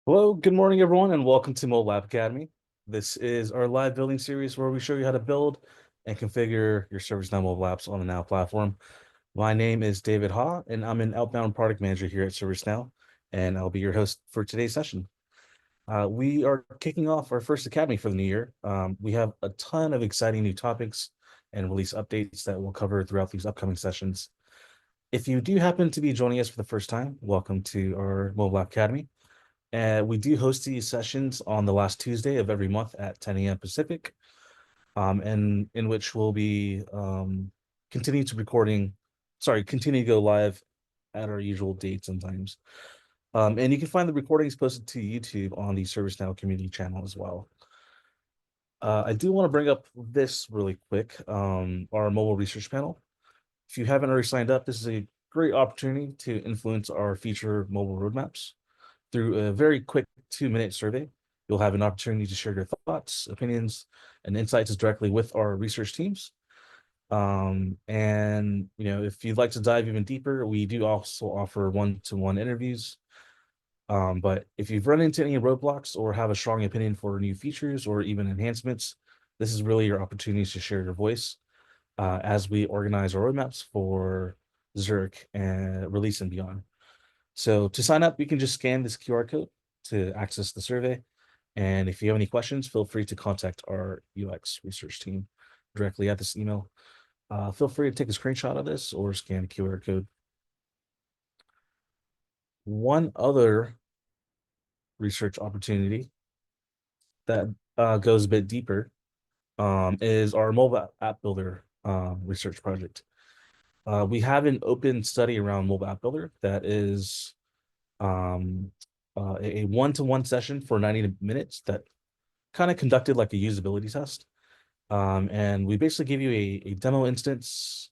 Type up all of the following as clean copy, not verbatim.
Hello, good morning, everyone, and welcome to Mobile App Academy. This is our live building series where we show you how to build and configure your ServiceNow mobile apps on the Now platform. My name is David Ha, and I'm an outbound product manager here at ServiceNow, and I'll be your host for today's session. We are kicking off our first Academy for the new year. We have a ton of exciting new topics and release updates that we'll cover throughout these upcoming sessions. If you do happen to be joining us for the first time, welcome to our Mobile App Academy. We do host these sessions on the last Tuesday of every month at 10 a.m. Pacific, and in which we'll be continue to recording, continue to go live at our usual dates and times. And you can find the recordings posted to YouTube on the ServiceNow community channel as well. I do want to bring up this really quick, our mobile research panel. If you haven't already signed up, this is a great opportunity to influence our future mobile roadmaps. Through a very quick 2-minute survey, you'll have an opportunity to share your thoughts, opinions, and insights directly with our research teams. And if you'd like to dive even deeper, we do also offer one-to-one interviews. But if you've run into any roadblocks or have a strong opinion for new features or even enhancements, this is really your opportunity to share your voice as we organize our roadmaps for Zurich and release and beyond. So to sign up, you can just scan this QR code to access the survey. And if you have any questions, feel free to contact our UX research team directly at this email. Feel free to take a screenshot of this or scan the QR code. One other research opportunity that goes a bit deeper is our mobile app builder research project. We have an open study around mobile app builder that is a one-to-one session for 90 minutes that kind of conducted like a usability test. And we basically give you a demo instance.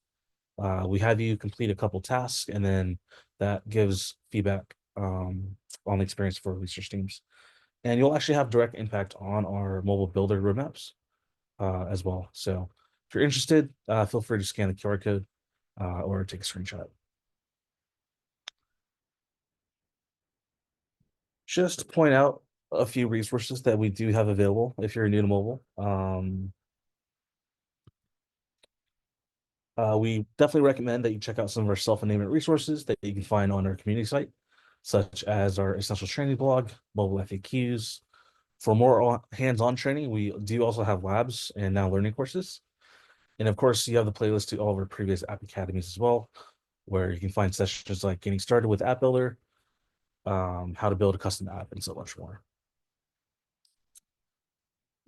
We have you complete a couple tasks, and then that gives feedback on the experience for research teams. And you'll actually have direct impact on our mobile builder roadmaps as well. So if you're interested, feel free to scan the QR code or take a screenshot. Just to point out a few resources that we do have available if you're new to mobile. We definitely recommend that you check out some of our self-enablement resources that you can find on our community site, such as our essential training blog, mobile FAQs. For more hands-on training, we do also have labs and now learning courses. And of course, you have the playlist to all of our previous app academies as well, where you can find sessions like getting started with App Builder, how to build a custom app, and so much more.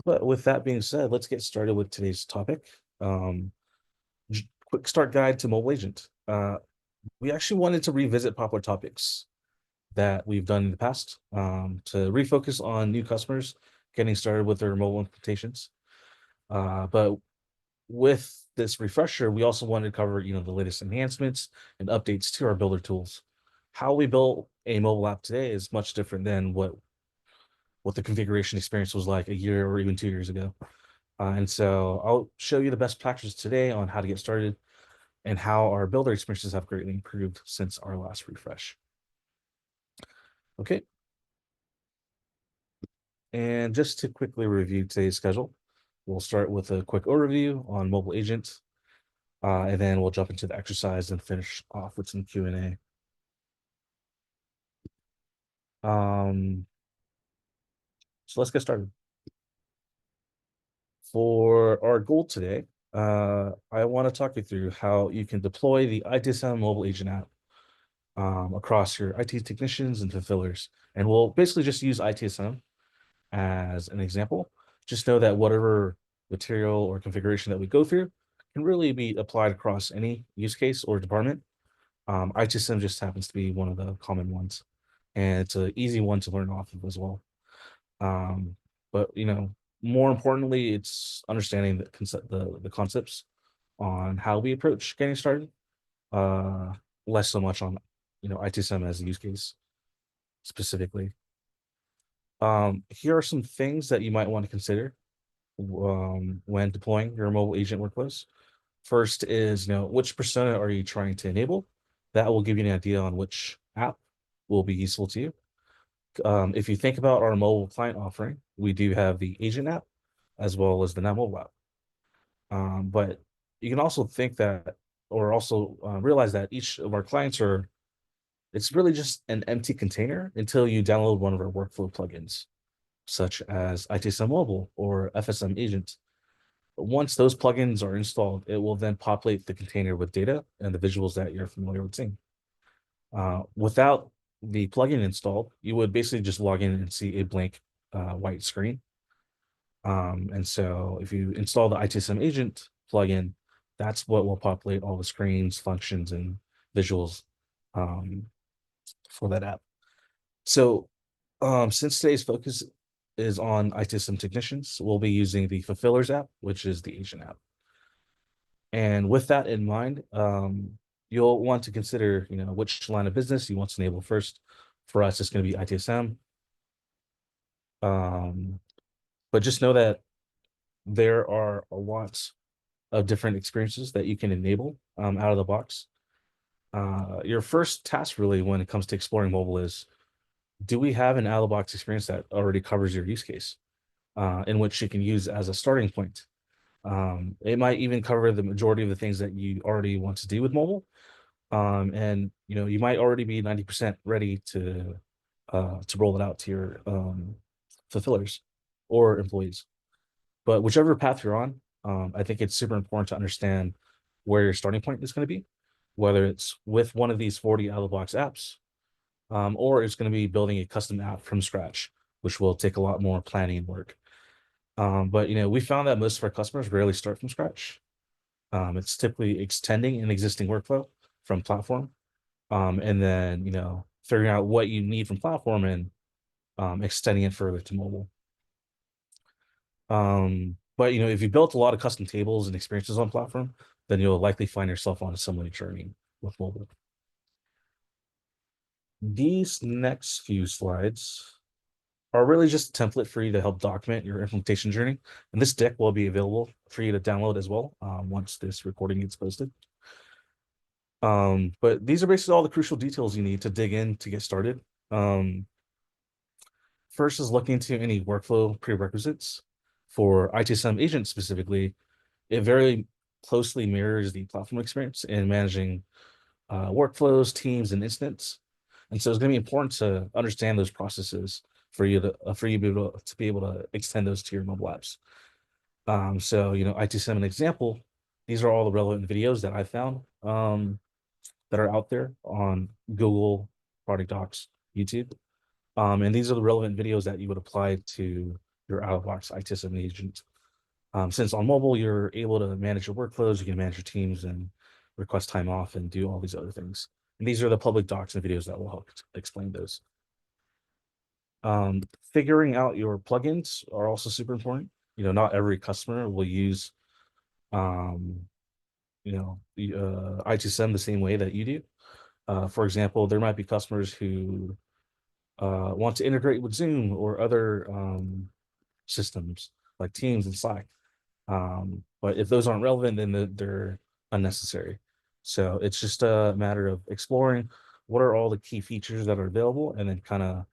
But with that being said, let's get started with today's topic. Quick start guide to mobile agent. We actually wanted to revisit popular topics that we've done in the past to refocus on new customers getting started with their mobile implementations. But with this refresher, we also wanted to cover, the latest enhancements and updates to our builder tools. How we built a mobile app today is much different than what the configuration experience was like a year or even 2 years ago. And so I'll show you the best practices today on how to get started and how our builder experiences have greatly improved since our last refresh. Okay. And just to quickly review today's schedule, we'll start with a quick overview on mobile agent, and then we'll jump into the exercise and finish off with some Q&A. So let's get started. For our goal today, I want to talk you through how you can deploy the ITSM mobile agent app across your IT technicians and fulfillers. And we'll basically just use ITSM as an example. Just know that whatever material or configuration that we go through can really be applied across any use case or department. ITSM just happens to be one of the common ones, and it's an easy one to learn off of as well. But more importantly, it's understanding the concepts on how we approach getting started, less so much on ITSM as a use case specifically. Here are some things that you might want to consider when deploying your mobile agent workflows. First is, which persona are you trying to enable? That will give you an idea on which app will be useful to you. If you think about our mobile client offering, we do have the agent app as well as the Now mobile app. But you can also think that, or also realize that each of our clients are, it's really just an empty container until you download one of our workflow plugins, such as ITSM Mobile or FSM Agent. Once those plugins are installed, it will then populate the container with data and the visuals that you're familiar with seeing. Without the plugin installed, you would basically just log in and see a blank white screen. And so if you install the ITSM agent plugin, that's what will populate all the screens, functions, and visuals um, for that app. So since today's focus is on ITSM technicians, we'll be using the Fulfillers app, which is the agent app. And with that in mind, you'll want to consider, which line of business you want to enable first. For us, it's going to be ITSM. But just know that there are a lot of different experiences that you can enable out of the box. Your first task really when it comes to exploring mobile is, do we have an out of the box experience that already covers your use case in which you can use as a starting point? It might even cover the majority of the things that you already want to do with mobile. And you might already be 90% ready to roll it out to your fulfillers or employees. But whichever path you're on, I think it's super important to understand where your starting point is going to be, whether it's with one of these 40 out of the box apps, or it's going to be building a custom app from scratch, which will take a lot more planning and work. But we found that most of our customers rarely start from scratch. It's typically extending an existing workflow from platform, and then figuring out what you need from platform and extending it further to mobile. But if you built a lot of custom tables and experiences on platform, then you'll likely find yourself on a similar journey with mobile. These next few slides are really just a template for you to help document your implementation journey. And this deck will be available for you to download as well once this recording gets posted. But these are basically all the crucial details you need to dig in to get started. First is looking into any workflow prerequisites. For ITSM agent specifically, it very closely mirrors the platform experience in managing workflows, teams, and incidents. And so it's going to be important to understand those processes for you to be able to extend those to your mobile apps. So ITSM an example. These are all the relevant videos that I found that are out there on Google, Product Docs, YouTube. And these are the relevant videos that you would apply to your out-of-box ITSM agent. Since on mobile, you're able to manage your workflows, you can manage your teams and request time off and do all these other things. And these are the public docs and videos that will help explain those. Figuring out your plugins are also super important. Not every customer will use, ITSM the same way that you do. For example, there might be customers who want to integrate with Zoom or other systems like Teams and Slack. But if those aren't relevant, then they're unnecessary. So it's just a matter of exploring what are all the key features that are available and then kind of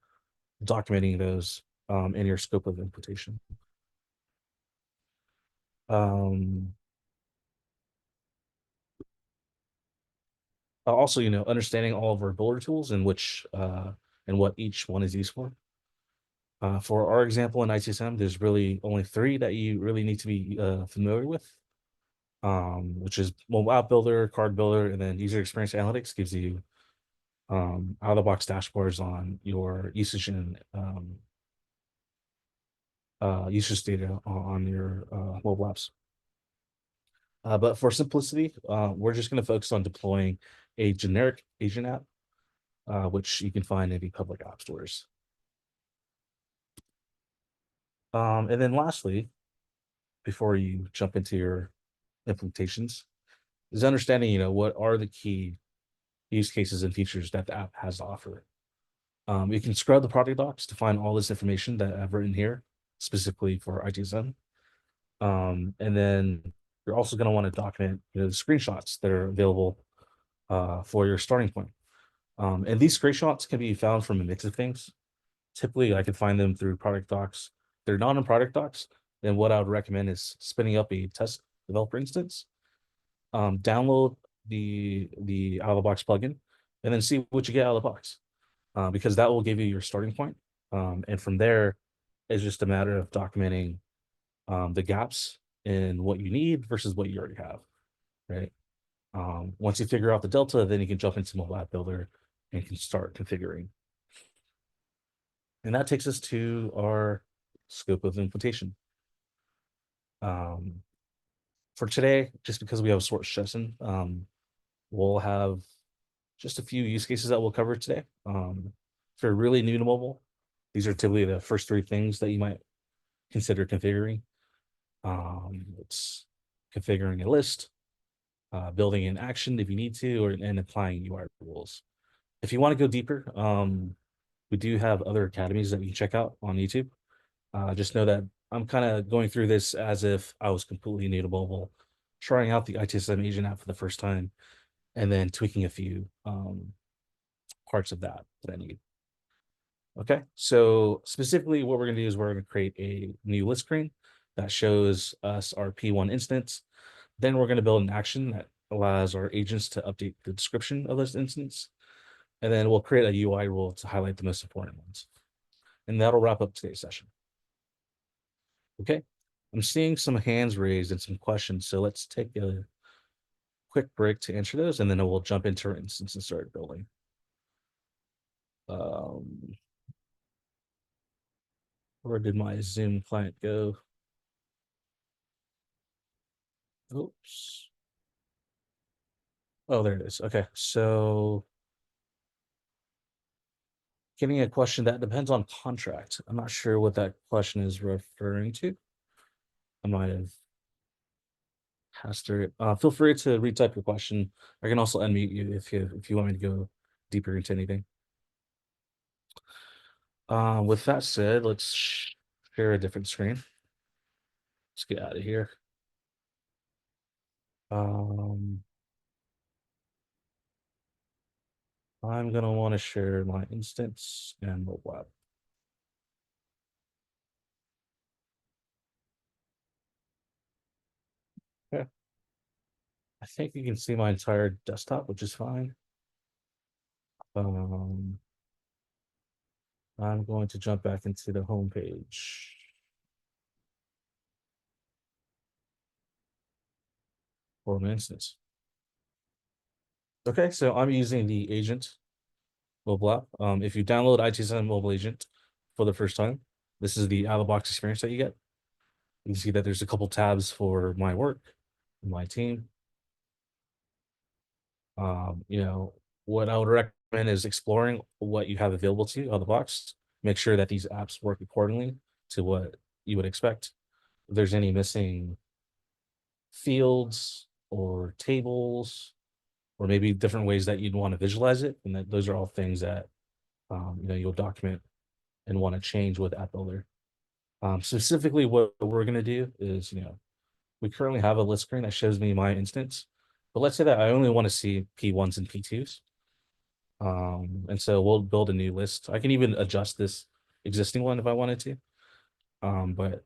documenting those in your scope of implementation. Also, understanding all of our builder tools and which and what each one is used for. For our example in ITSM, there's really only 3 that you really need to be familiar with, which is mobile app builder, card builder, and then user experience analytics gives you out-of-the-box dashboards on your usage and usage data on your mobile apps. But for simplicity, we're just going to focus on deploying a generic agent app, which you can find in the public app stores. And then lastly, before you jump into your implementations, is understanding, what are the key use cases and features that the app has to offer. You can scrub the product docs to find all this information that I've written here, specifically for ITSM. And then you're also going to want to document, the screenshots that are available for your starting point. And these screenshots can be found from a mix of things. Typically, I could find them through product docs. They're not in product docs. Then what I would recommend is spinning up a test developer instance. Download the out of the box plugin, and then see what you get out of the box, because that will give you your starting point. And from there, it's just a matter of documenting the gaps in what you need versus what you already have, right? Once you figure out the delta, then you can jump into mobile app builder and can start configuring. And that takes us to our scope of implementation. Um, for today, just because we have a short session, we'll have just a few use cases that we'll cover today. If you're really new to mobile, these are typically the first three things that you might consider configuring. It's configuring a list, building an action if you need to, and applying UI rules. If you want to go deeper, we do have other academies that you can check out on YouTube. Just know that I'm kind of going through this as if I was completely new to mobile, trying out the ITSM agent app for the first time, and then tweaking a few parts of that I need. Okay, so specifically what we're going to do is we're going to create a new list screen that shows us our P1 instance. Then we're going to build an action that allows our agents to update the description of this instance. And then we'll create a UI rule to highlight the most important ones. And that'll wrap up today's session. Okay, I'm seeing some hands raised and some questions. So let's take a quick break to answer those, and then we'll jump into our instance and start building. Where did my Zoom client go? Oops. Oh, there it is. Okay, so getting a question that depends on contract. I'm not sure what that question is referring to. I might have passed through it. Feel free to retype your question. I can also unmute you if you want me to go deeper into anything. With that said, let's share a different screen. Let's get out of here. I'm gonna want to share my instance and mobile app. Yeah. I think you can see my entire desktop, which is fine. I'm going to jump back into the home page for my instance. Okay, so I'm using the agent mobile app. If you download ITSM mobile agent for the first time, this is the out of the box experience that you get. You can see that there's a couple tabs for my work, my team. You know, what I would recommend is exploring what you have available to you out of the box. Make sure that these apps work accordingly to what you would expect. If there's any missing fields or tables, or maybe different ways that you'd want to visualize it, and that those are all things that you'll document and want to change with App Builder. Specifically, what we're going to do is, we currently have a list screen that shows me my instance, but let's say that I only want to see P1s and P2s. And so we'll build a new list. I can even adjust this existing one if I wanted to. But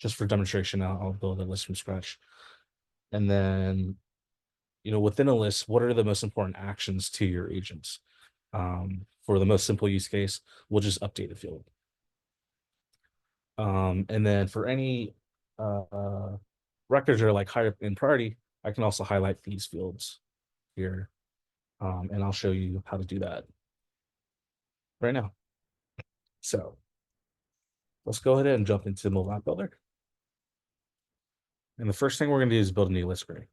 just for demonstration, I'll build a list from scratch. And then, within a list, what are the most important actions to your agents? For the most simple use case, we'll just update the field. And then for any records that are like higher in priority, I can also highlight these fields here. And I'll show you how to do that right now. So let's go ahead and jump into mobile app builder. And the first thing we're going to do is build a new list screen.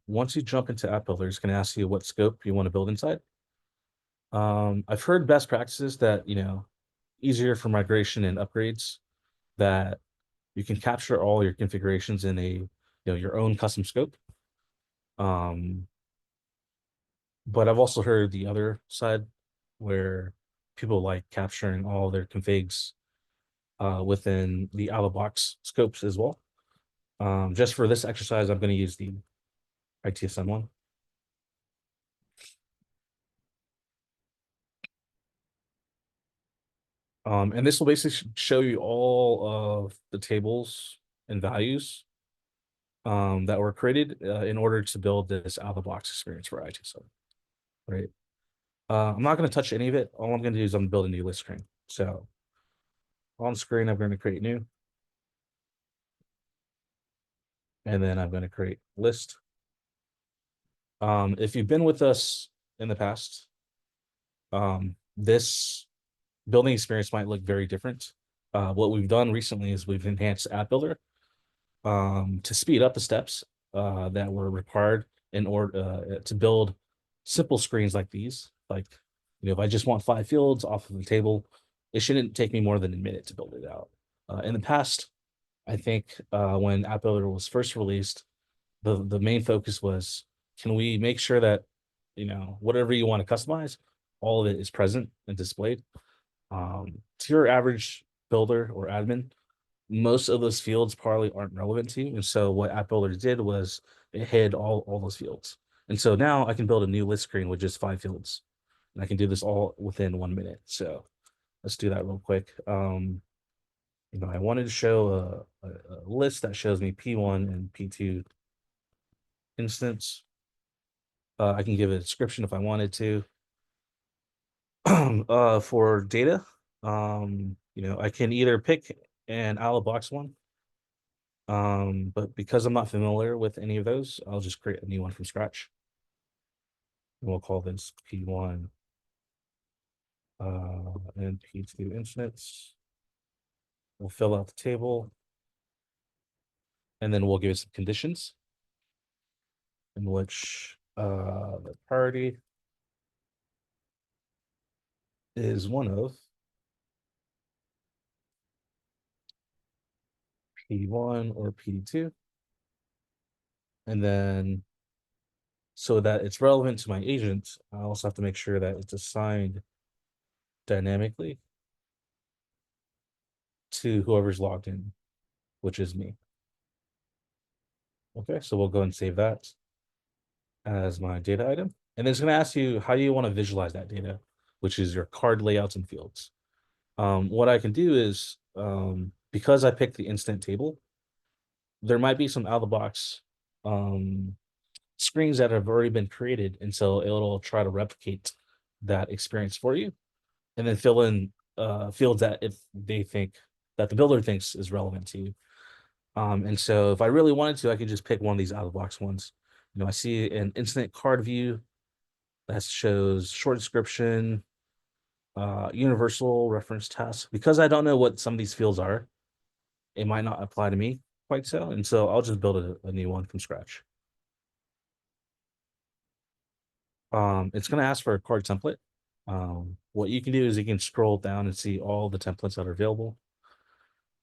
Once you jump into app builder, it's going to ask you what scope you want to build inside. I've heard best practices that, easier for migration and upgrades, that you can capture all your configurations in a, your own custom scope. But I've also heard the other side where people like capturing all their configs within the out of box scopes as well. Just for this exercise, I'm going to use the ITSM one. And this will basically show you all of the tables and values that were created in order to build this out of the box experience for IT. So, right. I'm not going to touch any of it. All I'm going to do is I'm building a new list screen. So on screen, I'm going to create new, and then I'm going to create list. If you've been with us in the past, this building experience might look very different. What we've done recently is we've enhanced App Builder to speed up the steps that were required in order to build simple screens like these. Like, if I just want 5 fields off of the table, it shouldn't take me more than a minute to build it out. In the past, I think when App Builder was first released, the main focus was, can we make sure that whatever you want to customize, all of it is present and displayed. To your average builder or admin, most of those fields probably aren't relevant to you. And so what App Builder did was it hid all those fields. And so now I can build a new list screen with just 5 fields. And I can do this all within 1 minute. So let's do that real quick. I wanted to show a list that shows me P1 and P2 instance. I can give it a description if I wanted to. For data, I can either pick an out of the box one. But because I'm not familiar with any of those, I'll just create a new one from scratch. And we'll call this P1 and P2 instance. We'll fill out the table, and then we'll give it some conditions in which the priority is one of P1 or P2. And then so that it's relevant to my agent, I also have to make sure that it's assigned dynamically to whoever's logged in, which is me. Okay, so we'll go and save that as my data item. And then it's going to ask you, how do you want to visualize that data, which is your card layouts and fields. What I can do is, because I picked the instant table, there might be some out of the box screens that have already been created. And so it'll try to replicate that experience for you and then fill in fields that if they think that the builder thinks is relevant to you. And so if I really wanted to, I could just pick one of these out of the box ones. I see an instant card view that shows short description, universal reference task. Because I don't know what some of these fields are, it might not apply to me quite so. And so I'll just build a new one from scratch. It's going to ask for a card template. What you can do is you can scroll down and see all the templates that are available.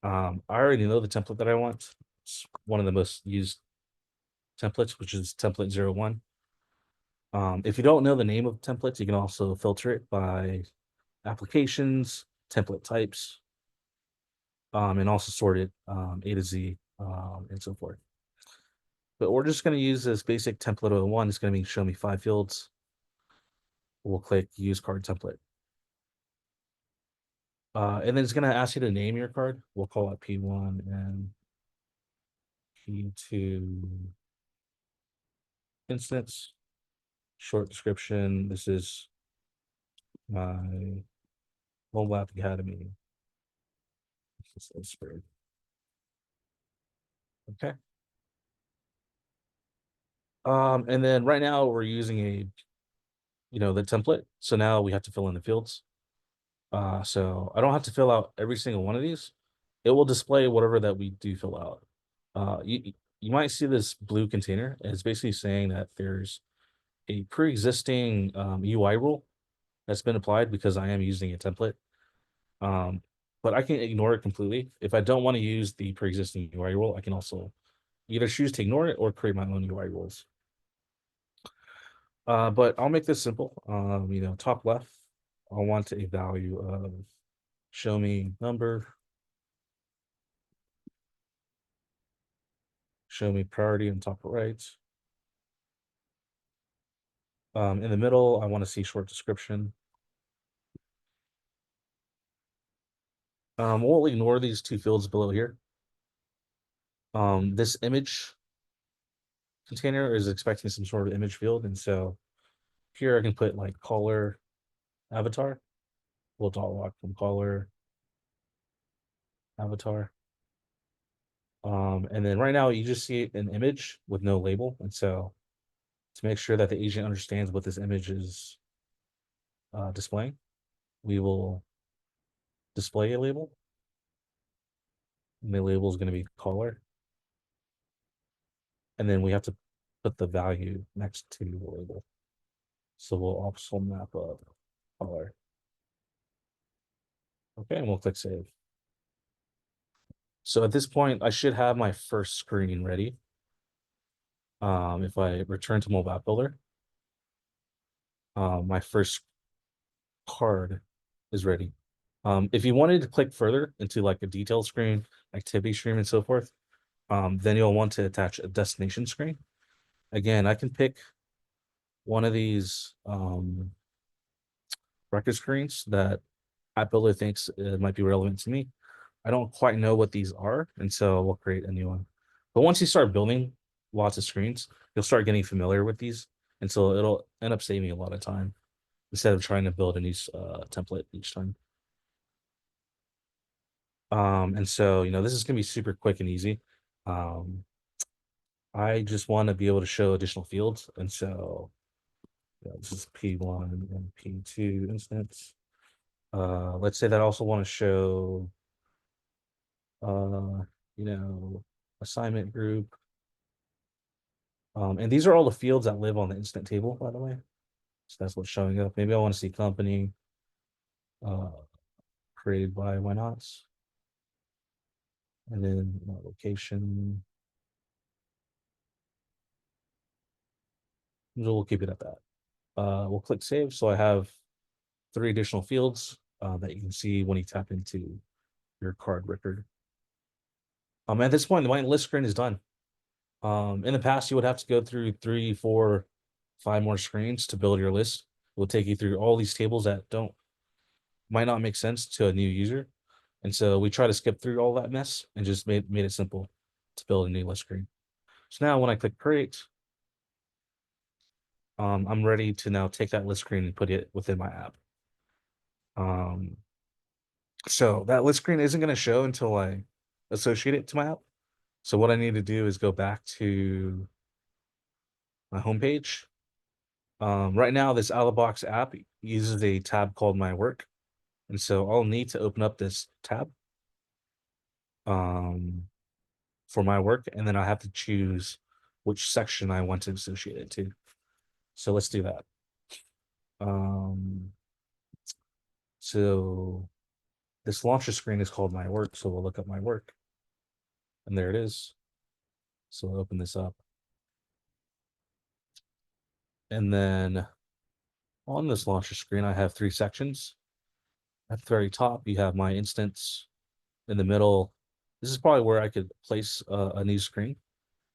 I already know the template that I want. It's one of the most used templates, which is template 01. If you don't know the name of templates, you can also filter it by applications, template types, and also sort it A to Z, and so forth. But we're just going to use this basic template 01. It's going to show me 5 fields. We'll click use card template. And then it's going to ask you to name your card. We'll call it P1 and P2 instance. Short description. This is my mobile app academy. This is weird. Okay. And then right now we're using the template. So now we have to fill in the fields. So I don't have to fill out every single one of these. It will display whatever that we do fill out. You might see this blue container. It's basically saying that there's a pre-existing UI rule that's been applied because I am using a template. But I can ignore it completely. If I don't want to use the pre-existing UI rule, I can also either choose to ignore it or create my own UI rules. But I'll make this simple. Top left, I want a value of show me number, show me priority on top right. In the middle, I want to see short description. We'll ignore these two fields below here. This image container is expecting some sort of image field, and so here I can put like color avatar. We'll dot lock from color avatar. And then right now you just see an image with no label, and so to make sure that the agent understands what this image is displaying, we will display a label, and the label is going to be color, and then we have to put the value next to the label. So we'll also map up color. Okay, and we'll click save. So at this point, I should have my first screen ready. If I return to Mobile App Builder, my first card is ready. If you wanted to click further into like a detail screen, activity screen, and so forth, then you'll want to attach a destination screen. Again, I can pick one of these record screens that App Builder thinks might be relevant to me. I don't quite know what these are, and so we'll create a new one. But once you start building lots of screens, you'll start getting familiar with these, and so it'll end up saving a lot of time instead of trying to build a new template each time. And so this is gonna be super quick and easy. Um, I just want to be able to show additional fields, and so this is P1 and P2 instance. Let's say that I also want to show uh, assignment group. And these are all the fields that live on the instant table, by the way. So that's what's showing up. Maybe I want to see company uh, created by why not? And then location. We'll keep it at that. We'll click save. So I have 3 additional fields that you can see when you tap into your card record. At this point, the list screen is done. In the past, you would have to go through 3, 4, 5 more screens to build your list. It will take you through all these tables that might not make sense to a new user. And so we try to skip through all that mess and just made it simple to build a new list screen. So now when I click create, I'm ready to now take that list screen and put it within my app. So that list screen isn't going to show until I associate it to my app. So what I need to do is go back to my homepage. Right now, this out of the box app uses a tab called My Work. And so I'll need to open up this tab for my work, and then I have to choose which section I want to associate it to. So let's do that. So this launcher screen is called My Work. So we'll look up My Work, and there it is. So I'll open this up. And then on this launcher screen, I have 3 sections. At the very top, you have my instance. In the middle, this is probably where I could place a new screen.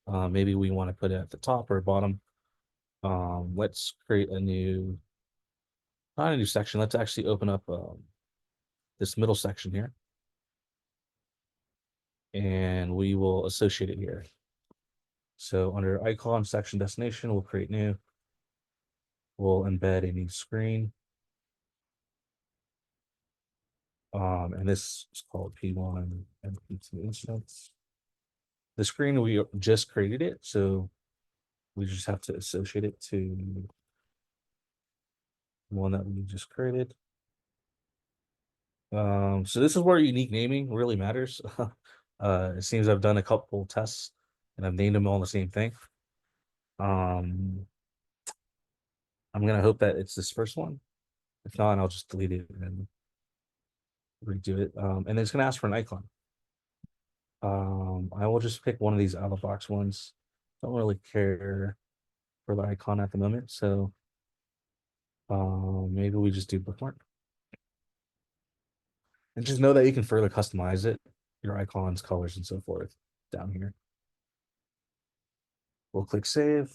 Maybe we want to put it at the top or bottom. Let's create not a new section. Let's actually open up this middle section here. And we will associate it here. So under icon section destination, we'll create new. We'll embed a new screen. And this is called P1 and P2 instance. The screen, we just created it, so we just have to associate it to the one that we just created. So this is where unique naming really matters. It seems I've done a couple tests and I've named them all the same thing. I'm gonna hope that it's this first one. If not, I'll just delete it and redo it. And then it's gonna ask for an icon. I will just pick one of these out of the box ones. Don't really care for the icon at the moment, so maybe we just do bookmark. And just know that you can further customize it, your icons, colors, and so forth down here. We'll click save.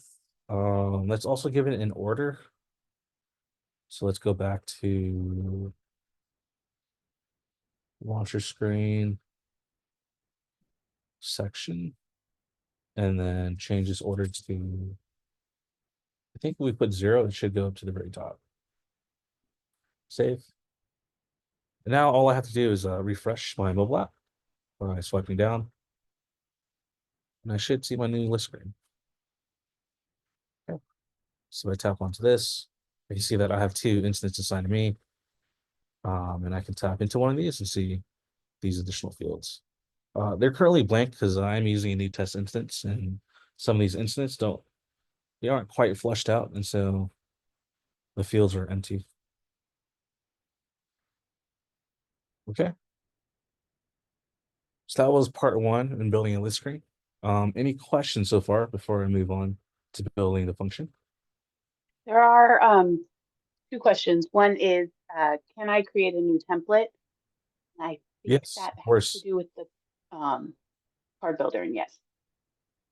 Let's also give it an order. So let's go back to launcher screen section, and then change this order to, I think we put 0, it should go up to the very top. Save. And now all I have to do is refresh my mobile app by swiping down, and I should see my new list screen. Okay. So I tap onto this, I can see that I have 2 instances assigned to me. And I can tap into one of these and see these additional fields. They're currently blank because I'm using a new test instance, and some of these instances they aren't quite flushed out, and so the fields are empty. Okay. So that was part 1 in building a list screen. Any questions so far before I move on to building the function? There are two questions. One is, can I create a new template? And I think Yes, that of has to course. do with the um, card builder. And yes,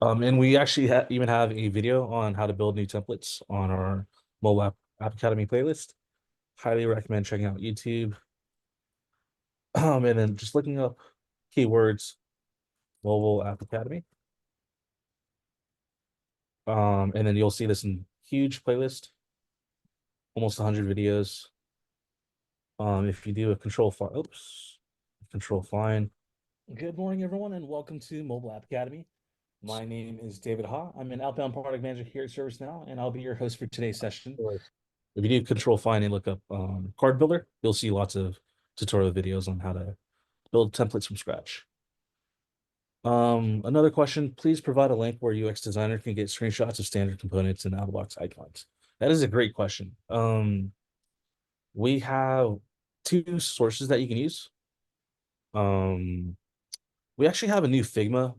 And we actually even have a video on how to build new templates on our mobile app Academy playlist. Highly recommend checking out YouTube. And then just looking up keywords mobile app academy. And then you'll see this in huge playlist, almost 100 videos. If you do a control find. Good morning, everyone, and welcome to Mobile App Academy. My name is David Ha. I'm an outbound product manager here at ServiceNow, and I'll be your host for today's session. If you do control find and look up card builder, you'll see lots of tutorial videos on how to build templates from scratch. Another question, please provide a link where UX designer can get screenshots of standard components and out-of-the-box icons. That is a great question. We have 2 sources that you can use. Um, we actually have a new Figma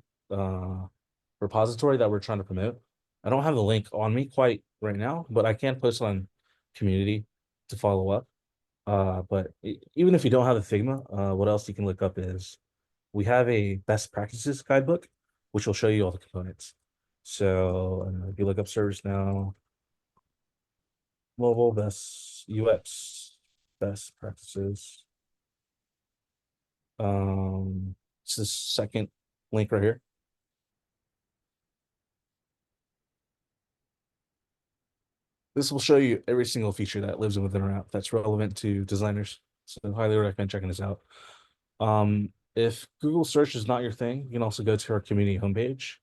repository that we're trying to promote. I don't have the link on me quite right now, but I can post on community to follow up. But even if you don't have the Figma, what else you can look up is we have a best practices guidebook, which will show you all the components. So if you look up ServiceNow, mobile best UX, best practices. It's the second link right here. This will show you every single feature that lives within our app that's relevant to designers. So I highly recommend checking this out. If Google search is not your thing, you can also go to our community homepage.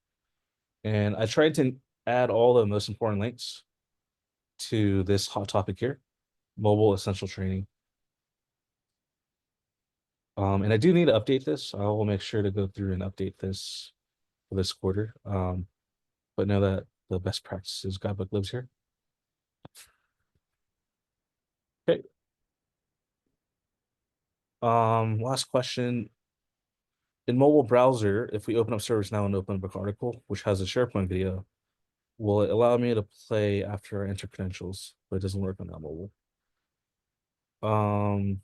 And I tried to add all the most important links to this hot topic here, mobile essential training. And I do need to update this. I will make sure to go through and update this for this quarter. But know that the best practices guidebook lives here. Okay. Last question. In mobile browser, if we open up ServiceNow and open up a article, which has a SharePoint video, will it allow me to play after I enter credentials? But it doesn't work on that mobile. Um,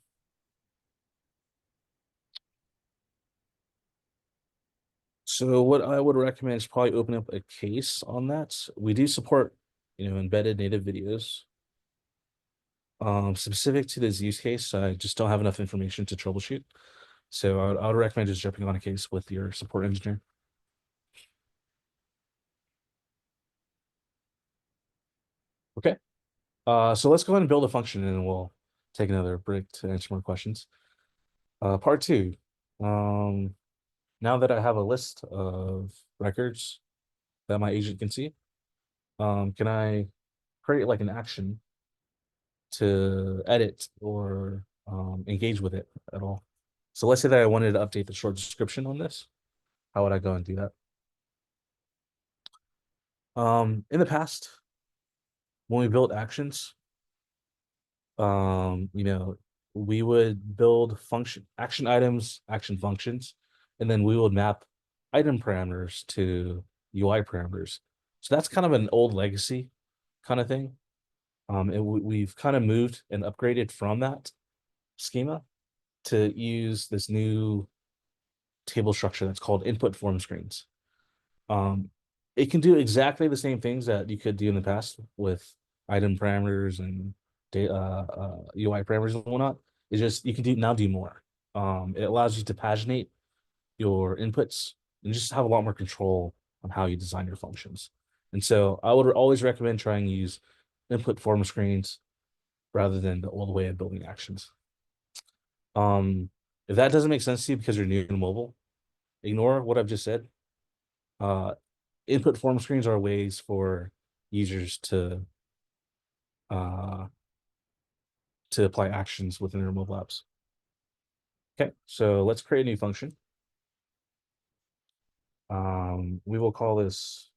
so what I would recommend is probably open up a case on that. We do support, embedded native videos. Specific to this use case, I just don't have enough information to troubleshoot. So I would recommend just jumping on a case with your support engineer. Okay. So let's go ahead and build a function and then we'll take another break to answer more questions. Part 2. Now that I have a list of records that my agent can see, can I create like an action to edit or engage with it at all? So let's say that I wanted to update the short description on this. How would I go and do that? In the past, when we built actions, you know, we would build function action items, action functions, and then we would map item parameters to UI parameters. So that's kind of an old legacy kind of thing. And we've kind of moved and upgraded from that schema to use this new table structure that's called input form screens. Um, it can do exactly the same things that you could do in the past with item parameters and UI parameters and whatnot. It's just you can do more. It allows you to paginate your inputs and just have a lot more control on how you design your functions. And so I would always recommend trying to use input form screens rather than the old way of building actions. If that doesn't make sense to you because you're new to mobile, ignore what I've just said. Uh, Input form screens are ways for users uh, to apply actions within their mobile apps. Okay, so let's create a new function. We will call this,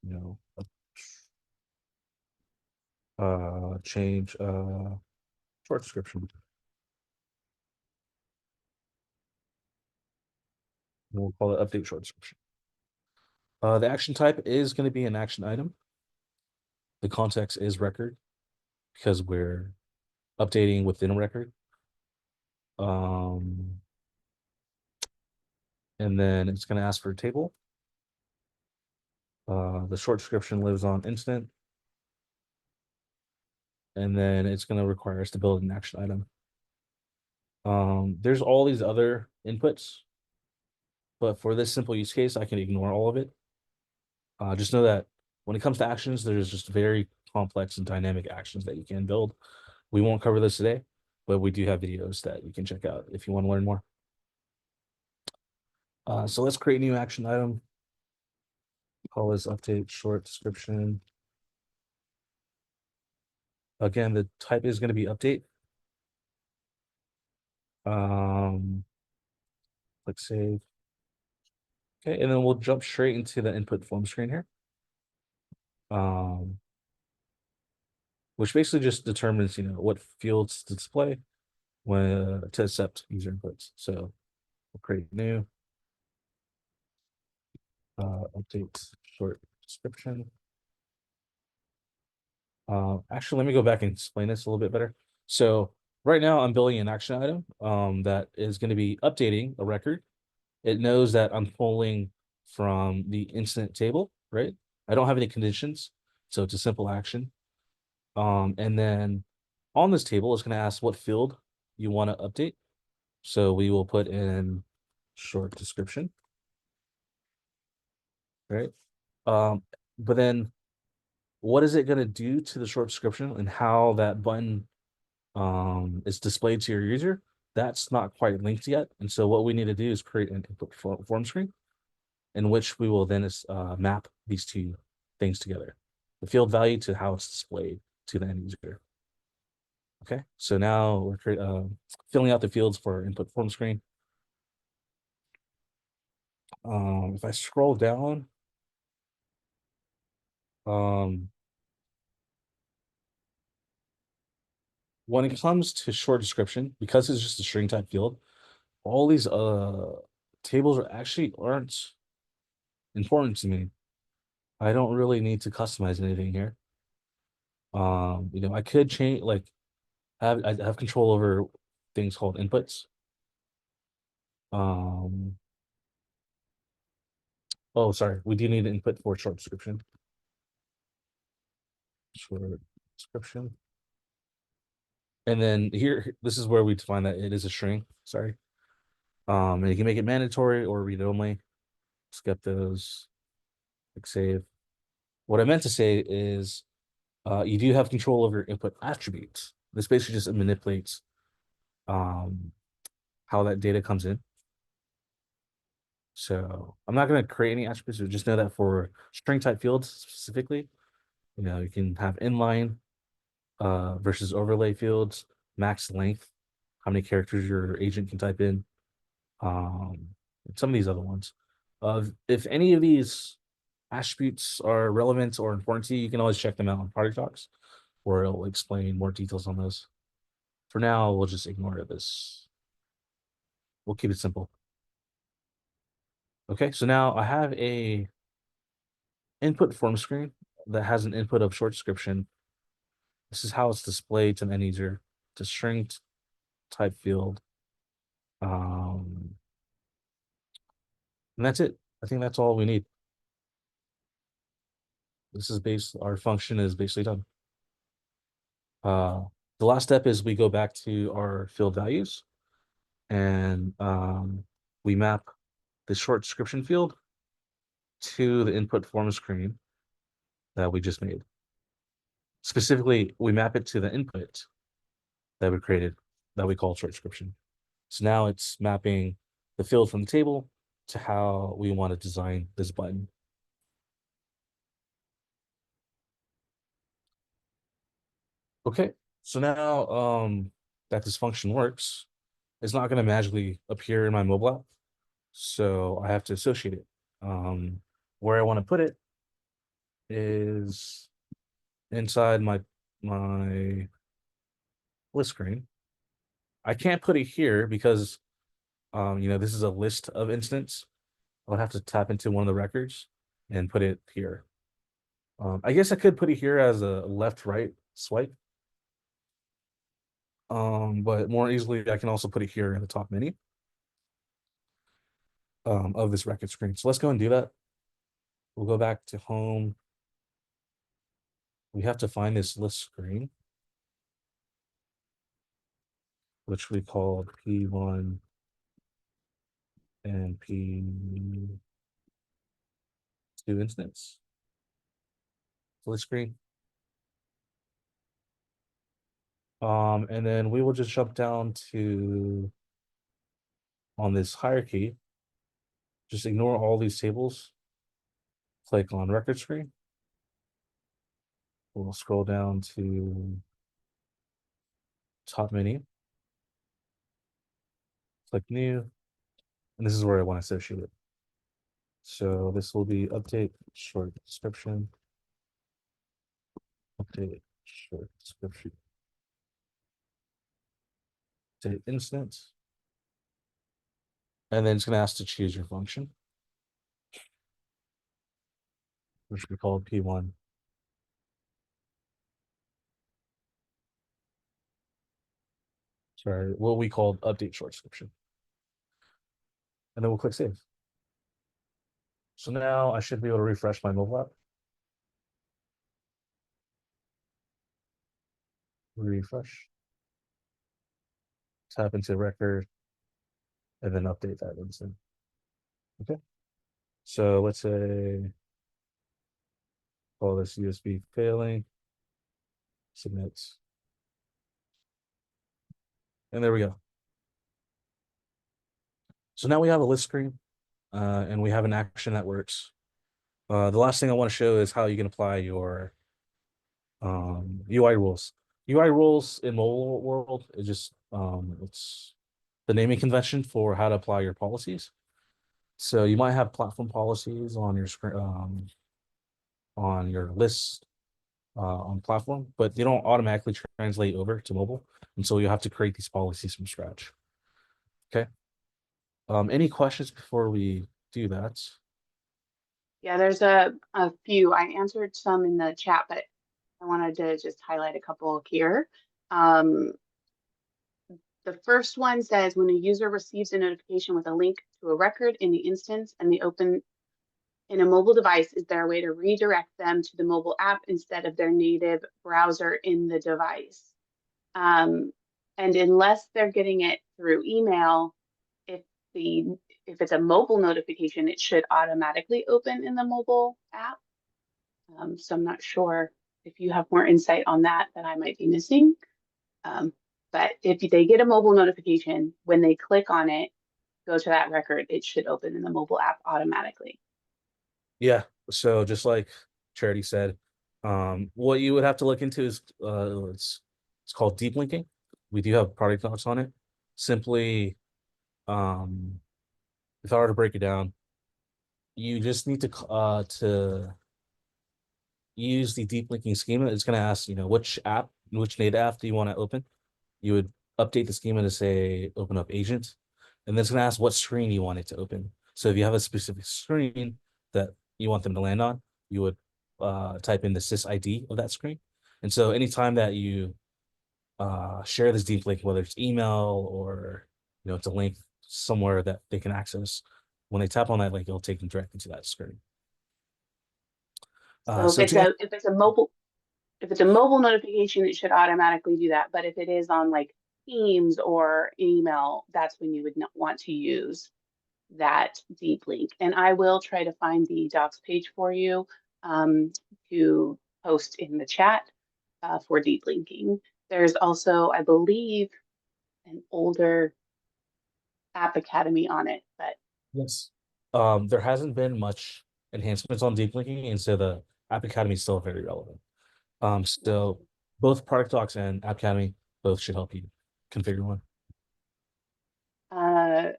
change short description. We'll call it update short description. The action type is going to be an action item. The context is record because we're updating within a record. Um, and then it's going to ask for a table. The short description lives on instant. And then it's going to require us to build an action item. There's all these other inputs, but for this simple use case, I can ignore all of it. Just know that when it comes to actions, there's just very complex and dynamic actions that you can build. We won't cover this today, but we do have videos that you can check out if you want to learn more. So let's create a new action item. Call this update short description. Again, the type is going to be update. Click save. Okay, and then we'll jump straight into the input form screen here. Which basically just determines, what fields to display when to accept user inputs. So we'll create new update short description. Actually, let me go back and explain this a little bit better. So right now I'm building an action item that is going to be updating a record. It knows that I'm pulling from the incident table, right? I don't have any conditions, so it's a simple action. And then on this table, it's going to ask what field you want to update. So we will put in short description, right? But then what is it going to do to the short description and how that button is displayed to your user? That's not quite linked yet. And so what we need to do is create an input form screen in which we will then map these two things together, the field value to how it's displayed to the end user. Okay, so now we're filling out the fields for our input form screen. If I scroll down, um, when it comes to short description, because it's just a string type field, all these tables aren't important to me. I don't really need to customize anything here. I could change I have control over things called inputs. Um, oh, sorry, we do need an input for short description. Short description. And then here, this is where we define that it is a string. Sorry. And you can make it mandatory or read only. Skip those. Click save. What I meant to say is you do have control over input attributes. This basically just manipulates how that data comes in. So I'm not going to create any attributes, but just know that for string type fields specifically, you can have inline versus overlay fields, max length, how many characters your agent can type in, um, some of these other ones. If any of these attributes are relevant or important to you, you can always check them out on Product Docs, where it'll explain more details on those. For now, we'll just ignore this. We'll keep it simple. Okay, so now I have a input form screen that has an input of short description. This is how it's displayed to an end user. It's a string type field. And that's it. I think that's all we need. Our function is basically done. The last step is we go back to our field values. and we map the short description field to the input form screen that we just made. Specifically, we map it to the input that we created that we call short description. So now it's mapping the field from the table to how we want to design this button. Okay, so now that this function works, it's not going to magically appear in my mobile app. So I have to associate it. Where I want to put it is inside my list screen. I can't put it here because this is a list of instance. I would have to tap into one of the records and put it here. I guess I could put it here as a left-right swipe. But more easily, I can also put it here in the top menu of this record screen. So let's go and do that. We'll go back to home. We have to find this list screen, which we called P1 and P2 instance. List screen. And then we will just jump down to on this hierarchy. Just ignore all these tables. Click on record screen. We'll scroll down to top menu. Click new. And this is where I want to associate it. So this will be update short description. Update short description. Update instance. And then it's going to ask to choose your function, which we call P1. Sorry, what we called update short description. And then we'll click save. So now I should be able to refresh my mobile app. Refresh. Tap into record and then update that instant. Okay. So let's say call this USB failing. Submit. And there we go. So now we have a list screen and we have an action that works. The last thing I want to show is how you can apply your UI rules. UI rules in mobile world is just it's the naming convention for how to apply your policies. So you might have platform policies on your screen on your list on platform, but they don't automatically translate over to mobile, and so you have to create these policies from scratch. Okay. Any questions before we do that? Yeah, there's a few. I answered some in the chat, but I wanted to just highlight a couple here. Um, the first one says when a user receives a notification with a link to a record in the instance and they open in a mobile device, is there a way to redirect them to the mobile app instead of their native browser in the device? And unless they're getting it through email, if the if it's a mobile notification, it should automatically open in the mobile app. So I'm not sure if you have more insight on that I might be missing. But if they get a mobile notification, when they click on it, go to that record, it should open in the mobile app automatically. Yeah. So just like Charity said, what you would have to look into is it's called deep linking. We do have product notes on it. Simply, um, if I were to break it down, you just need to use the deep linking schema. It's going to ask, which app, which native app do you want to open? You would update the schema to say open up agent, and then it's going to ask what screen you want it to open. So if you have a specific screen that you want them to land on, you would type in the sys ID of that screen. And so anytime that you share this deep link, whether it's email or it's a link somewhere that they can access, when they tap on that link, it'll take them directly to that screen. So So to if it's a mobile notification, it should automatically do that. But if it is on like Teams or email, that's when you would not want to use that deep link. And I will try to find the docs page for you to post in the chat for deep linking. There's also, I believe, an older App Academy on it, but Yes. There hasn't been much enhancements on deep linking, and so the App Academy is still very relevant. So both Product Docs and App Academy both should help you configure one.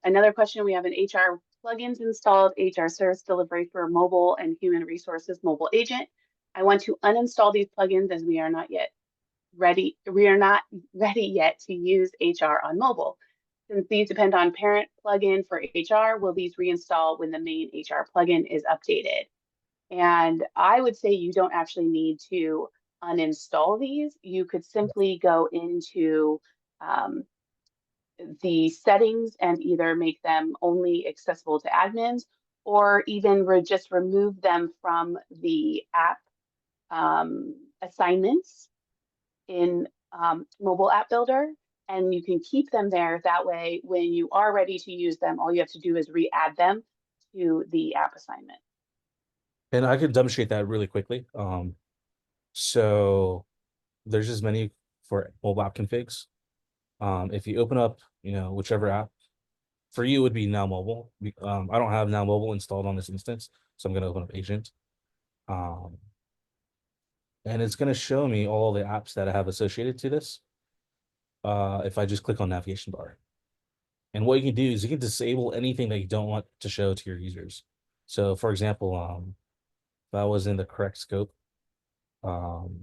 another question, we have an HR plugins installed, HR service delivery for mobile and human resources mobile agent. I want to uninstall these plugins as we are not ready yet to use HR on mobile. Since these depend on parent plugin for HR, will these reinstall when the main HR plugin is updated? And I would say you don't actually need to uninstall these. You could simply go into the settings and either make them only accessible to admins or even just remove them from the app assignments in mobile app builder, and you can keep them there. That way, when you are ready to use them, all you have to do is re-add them to the app assignment. And I can demonstrate that really quickly. So there's this menu for mobile app configs. If you open up, whichever app, for you it would be Now Mobile. I don't have Now Mobile installed on this instance, so I'm going to open up Agent. Um, and it's going to show me all the apps that I have associated to this. If I just click on navigation bar. And what you can do is you can disable anything that you don't want to show to your users. So for example, if I was in the correct scope, um,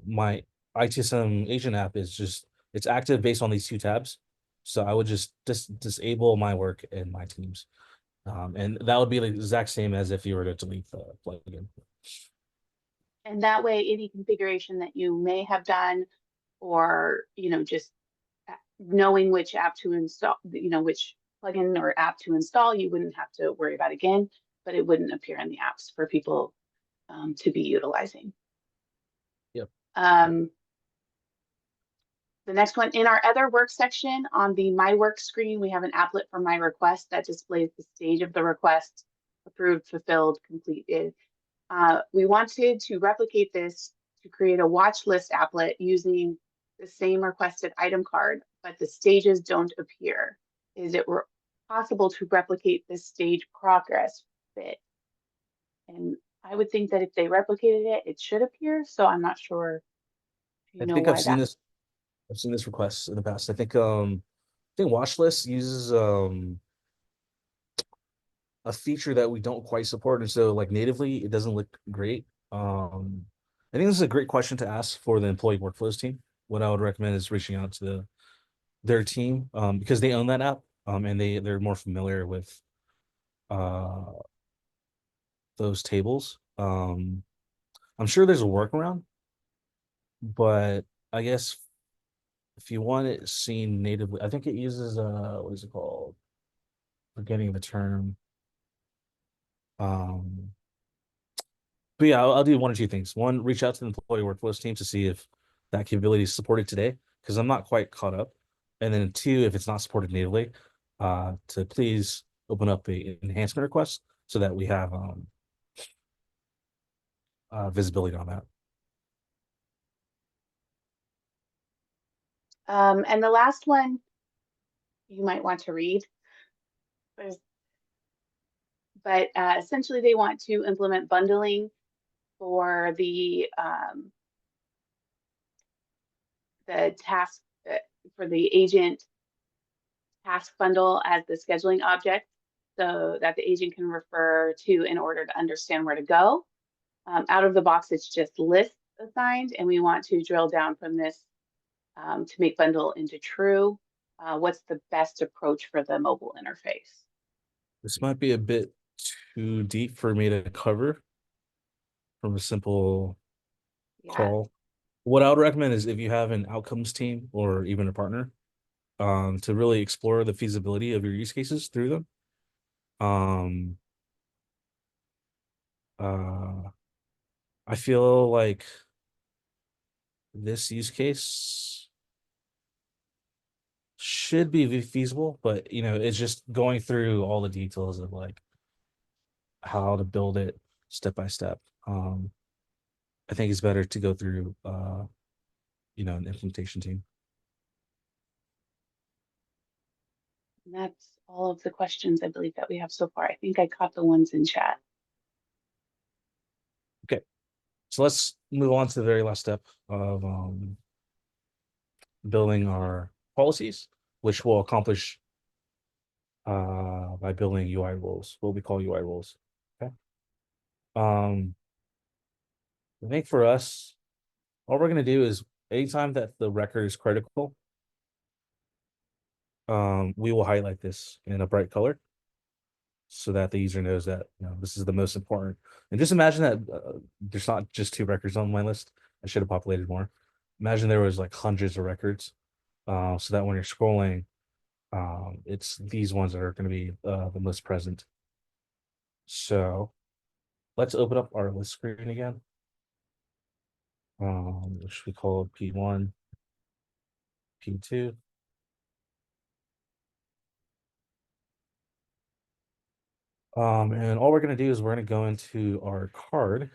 my ITSM agent app is just it's active based on these two tabs. So I would just disable my work and my teams. And that would be the exact same as if you were to delete the plugin. And that way, any configuration that you may have done, or just knowing which app to install, which plugin or app to install, you wouldn't have to worry about again, but it wouldn't appear in the apps for people to be utilizing. Yep. Um, the next one, in our other work section on the My Work screen, we have an applet for My Request that displays the stage of the request: approved, fulfilled, completed. We wanted to replicate this to create a watch list applet using the same requested item card, but the stages don't appear. Is it possible to replicate this stage progress bit? And I would think that if they replicated it, it should appear. So I'm not sure if you I know think I've why seen that. this. I've seen this request in the past. I think watch list uses a feature that we don't quite support, and so like natively it doesn't look great. I think this is a great question to ask for the employee workflows team. What I would recommend is reaching out to their team, because they own that app, and they're more familiar with uh those tables. I'm sure there's a workaround, but I guess if you want it seen natively, I think it uses what is it called? Forgetting the term. Um, But yeah, I'll do one or two things. One, reach out to the employee workflows team to see if that capability is supported today, because I'm not quite caught up. And then two, if it's not supported natively, to please open up a enhancement request so that we have visibility on that. And the last one you might want to read, but essentially they want to implement bundling for the task for the agent task bundle as the scheduling object, so that the agent can refer to in order to understand where to go. Out of the box, it's just lists assigned, and we want to drill down from this to make bundle into true. What's the best approach for the mobile interface? This might be a bit too deep for me to cover from a simple Yeah. call. What I would recommend is if you have an outcomes team or even a partner, to really explore the feasibility of your use cases through them. Um, uh, I feel like this use case should be feasible, but it's just going through all the details of like how to build it step by step. I think it's better to go through an implementation team. And that's all of the questions I believe that we have so far. I think I caught the ones in chat. Okay. So let's move on to the very last step of building our policies, which we'll accomplish by building UI roles, what we call UI roles. Okay. Um, I think for us, all we're gonna do is anytime that the record is critical, we will highlight this in a bright color so that the user knows that this is the most important. And just imagine that there's not just 2 records on my list. I should have populated more. Imagine there was like hundreds of records, so that when you're scrolling, it's these ones that are going to be the most present. So let's open up our list screen again, which we call P1, P2. And all we're going to do is we're going to go into our card.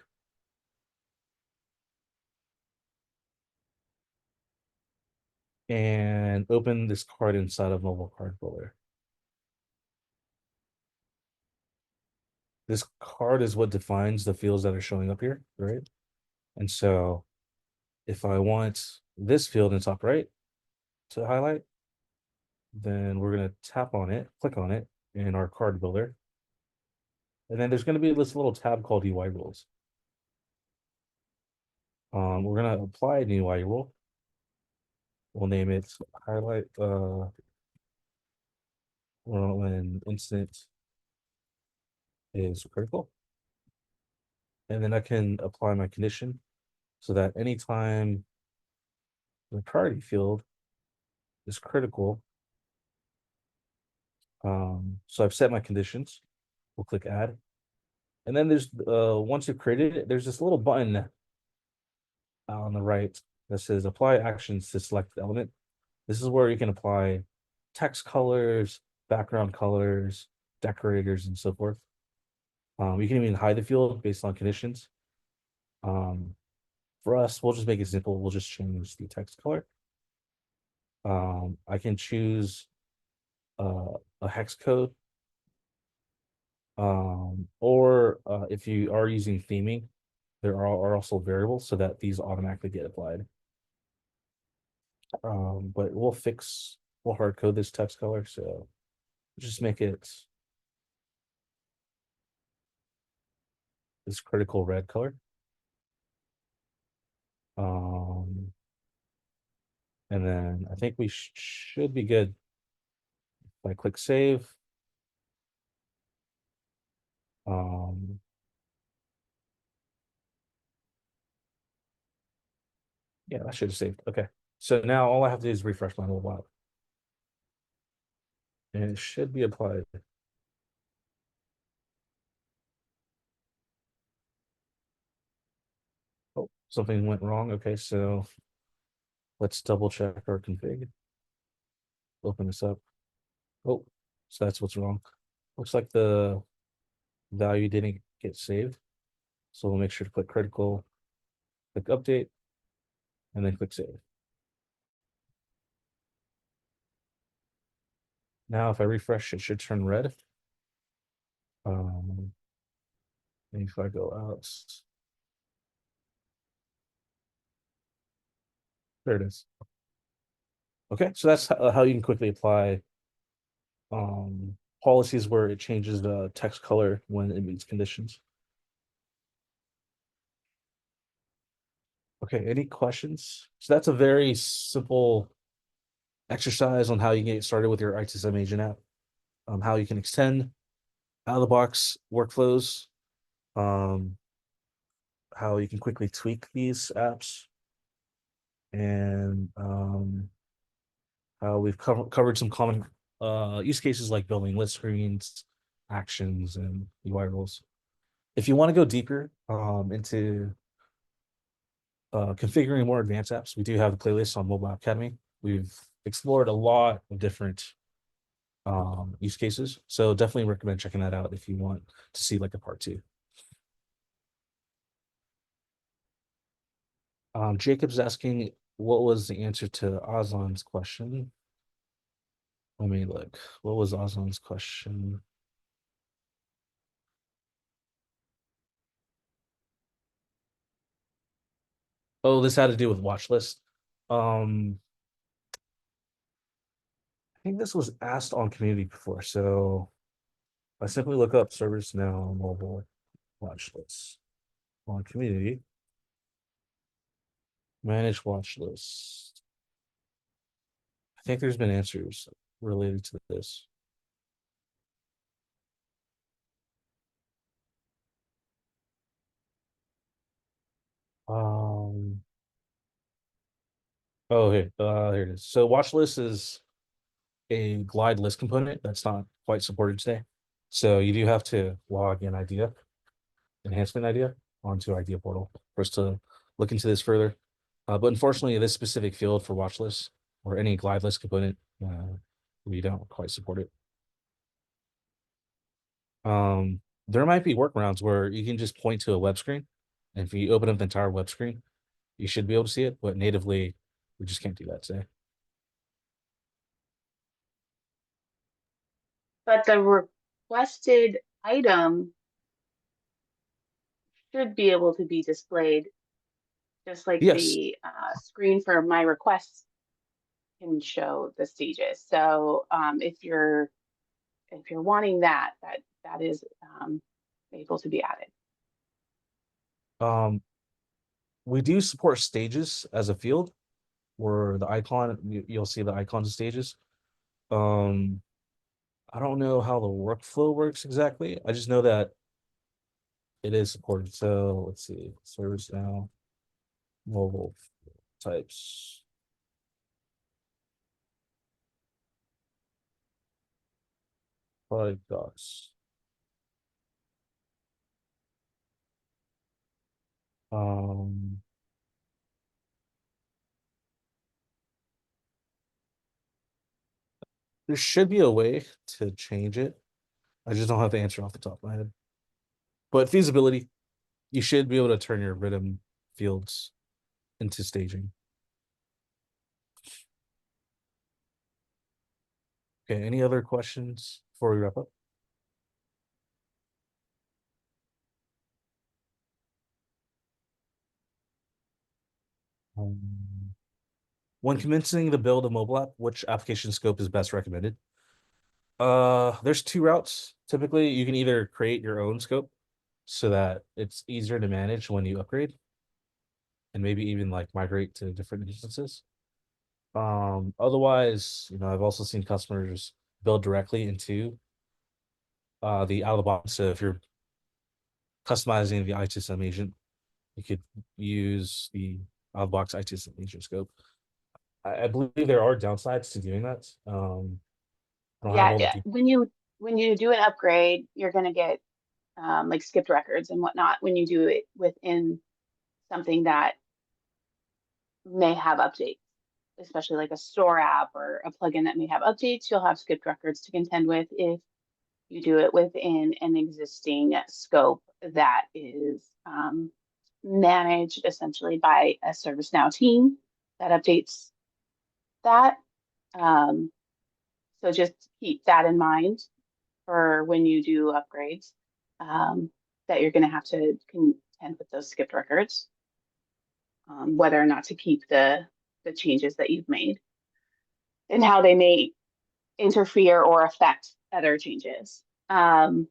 And open this card inside of mobile card builder. This card is what defines the fields that are showing up here, right? And so if I want this field in top right to highlight, then we're going to tap on it, click on it in our card builder. And then there's going to be this little tab called UI rules. We're going to apply a new UI rule. We'll name it highlight when instant is critical. And then I can apply my condition so that anytime the priority field is critical, so I've set my conditions. We'll click add. And then there's once you've created it, there's this little button on the right that says apply actions to select the element. This is where you can apply text colors, background colors, decorators, and so forth. You can even hide the field based on conditions. For us, we'll just make it simple. We'll just change the text color. I can choose a hex code, or if you are using theming, there are also variables so that these automatically get applied. But we'll hard code this text color, so just make it this critical red color. And then I think we should be good. If I click save, yeah, that should have saved. Okay, so now all I have to do is refresh my mobile app, and it should be applied. Oh, something went wrong. Okay, so let's double check our config. Open this up. Oh, so that's what's wrong. Looks like the value didn't get saved. So we'll make sure to click critical, click update, and then click save. Now, if I refresh, it should turn red. And if I go out, there it is. Okay, so that's how you can quickly apply policies where it changes the text color when it meets conditions. Okay, any questions? So that's a very simple exercise on how you get started with your ITSM agent app, how you can extend out of the box workflows, how you can quickly tweak these apps, and how we've covered some common use cases like building list screens, actions, and UI roles. If you want to go deeper into configuring more advanced apps, we do have a playlist on Mobile App Academy. We've explored a lot of different use cases. So definitely recommend checking that out if you want to see like a part two. Jacob's asking what was the answer to Aslan's question. Let me look. What was Aslan's question? Oh, this had to do with watch list. Um, I think this was asked on community before. So I simply look up ServiceNow mobile watch lists on community, manage watch lists. I think there's been answers related to this. Um, oh, here it is. So watch list is a glide list component that's not quite supported today. So you do have to log in idea, enhancement idea onto idea portal for us to look into this further. But unfortunately, this specific field for watch lists or any glide list component, we don't quite support it. There might be workarounds where you can just point to a web screen, and if you open up the entire web screen, you should be able to see it. But natively, we just can't do that today. But the requested item should be able to be displayed just like Yes. the screen for my requests can show the stages. So if you're wanting that, that is able to be added. Um, we do support stages as a field where the icon you'll see the icons of stages. Um, I don't know how the workflow works exactly. I just know that it is supported. So let's see, ServiceNow mobile types. Product docs. Um, there should be a way to change it. I just don't have the answer off the top of my head. But feasibility, you should be able to turn your rhythm fields into staging. Okay, any other questions before we wrap up? Um, when commencing the build of mobile app, which application scope is best recommended? There's two routes. Typically, you can either create your own scope so that it's easier to manage when you upgrade and maybe even like migrate to different instances. Otherwise, I've also seen customers build directly into the out of the box. So if you're customizing the ITSM agent, you could use the out of the box ITSM agent scope. I believe there are downsides to doing that. I don't have Yeah, all the yeah. details. When you do an upgrade, you're going to get like skipped records and whatnot when you do it within something that may have updates, especially like a store app or a plugin that may have updates. You'll have skipped records to contend with if you do it within an existing scope that is managed essentially by a ServiceNow team that updates that. Um, so just keep that in mind for when you do upgrades, that you're going to have to contend with those skipped records, whether or not to keep the changes that you've made and how they may interfere or affect other changes. So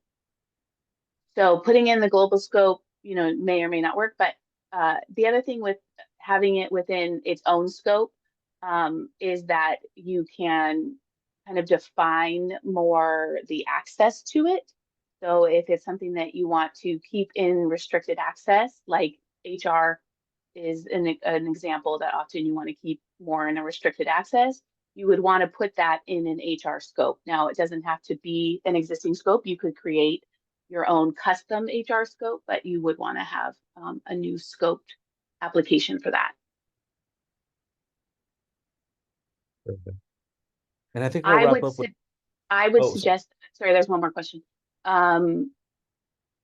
putting in the global scope, may or may not work. But the other thing with having it within its own scope is that you can kind of define more the access to it. So if it's something that you want to keep in restricted access, like HR is an example that often you want to keep more in a restricted access, you would want to put that in an HR scope. Now, it doesn't have to be an existing scope. You could create your own custom HR scope, but you would want to have a new scoped application for that. Perfect. And I think we'll I wrap would up with, su- I would oh, sorry. suggest, sorry, there's one more question. Um,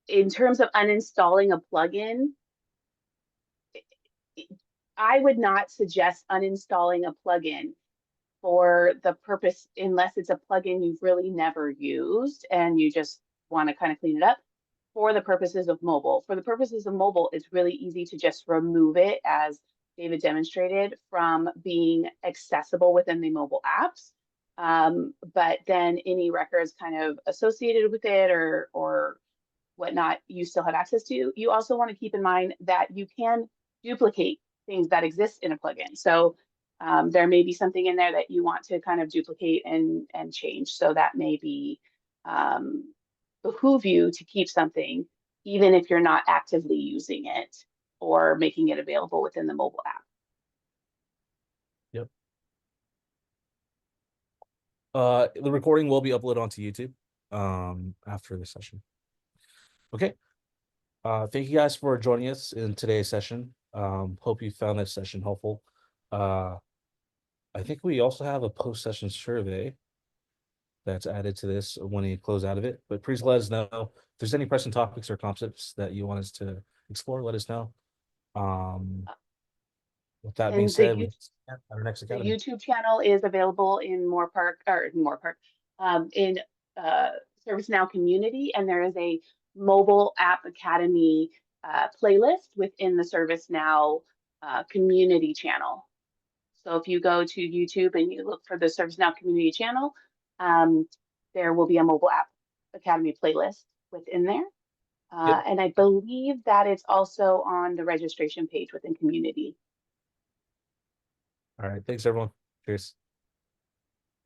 in terms of uninstalling a plugin, I would not suggest uninstalling a plugin for the purpose, unless it's a plugin you've really never used and you just want to kind of clean it up for the purposes of mobile. For the purposes of mobile, it's really easy to just remove it, as David demonstrated, from being accessible within the mobile apps. But then any records kind of associated with it or whatnot, you still have access to. You also want to keep in mind that you can duplicate things that exist in a plugin. So there may be something in there that you want to kind of duplicate and change. So that may be behoove you to keep something, even if you're not actively using it or making it available within the mobile app. Yep. The recording will be uploaded onto YouTube after the session. Okay. Thank you guys for joining us in today's session. Hope you found this session helpful. Uh, I think we also have a post-session survey that's added to this when you close out of it. But please let us know if there's any pressing topics or concepts that you want us to explore. Let us know. Um, with that being And the said, YouTube our next the academy. YouTube channel is available in in uh, ServiceNow community, and there is a mobile app academy playlist within the ServiceNow community channel. So if you go to YouTube and you look for the ServiceNow community channel, um, there will be a mobile app academy playlist within there. Yep. And I believe that it's also on the registration page within community. All right. Thanks, everyone. Cheers.